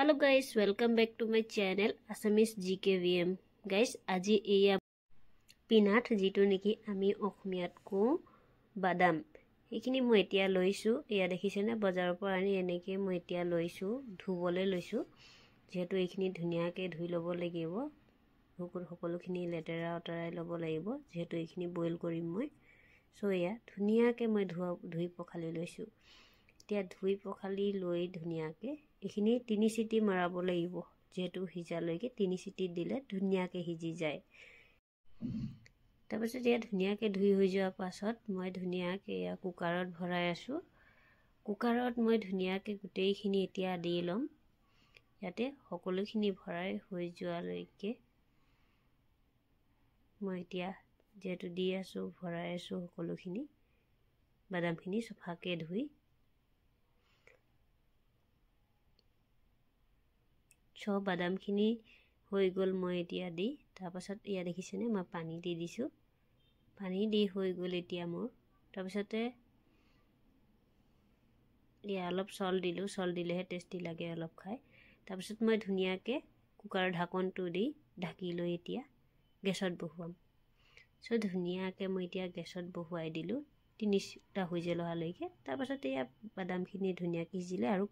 Hello guys, welcome back to my channel Assamese GKVM. Guys, আজি এয়া peanut যেটো নেকি আমি অসমীয়াত কো বাদাম। এইখিনি মই এতিয়া লৈছো। এয়া দেখিছেনে বজাৰৰ পৰা আনি এনেকে মই এতিয়া লৈছো, ধুবলে লৈছো। যেহেতু এইখিনি ধুনিয়াকে ধুই লব লাগিব। সকলোখিনি লেতেৰা অতৰাই লব লাগিব। যেহেতু এইখিনি বইল কৰিম মই। সো এয়া ধুনিয়াকে মই ধুই পখালি লৈছো। এতিয়া ধুই পখালি লৈ ধুনিয়াকে এইখিনি 3 সিটি মাৰাব লাগিব। যেহেতু হিজালৈকে 3 সিটি দিলে ধুনিয়াকে হিজি যায়। তাৰপিছত এয়া ধুনিয়াকে ধুই হৈ যোৱাৰ পাছত মই ধুনিয়াকে এয়া কুকাৰত ভৰাই আছো। কুকাৰত মই ধুনিয়াকে গোটেইখিনি এতিয়া দি লম। ইয়াতে সকলোখিনি ভৰাই হৈ যোৱালৈকে মই এতিয়া যেহেতু দি আছো ভৰাই আছো সকলোখিনি বাদামখিনি সফাকে ধুই বাদামখিনি হৈ গল মই এতিয়া দি তাৰ পাছত ইয়া দেখিছেনে মই পানী দি দিছো। পানী দি হৈ গল এতিয়া মোৰ। তাৰ পাছতে ইয়া অলপ সল দিলো। সল দিলেহে টেস্টি লাগে অলপ খাই। তাৰ পাছত মই ধুনিয়াকে কুকাৰৰ ঢাকনটো দি ঢাকি লৈ এতিয়া গেছত বহুৱাম। সো ধুনিয়াকে মই এতিয়া গেছত বহুৱাই দিলো 3টা হুইজেল হোৱালৈকে। তাৰ পাছত ইয়া বাদামখিনি ধুনিয়াকে সিজিলে আৰু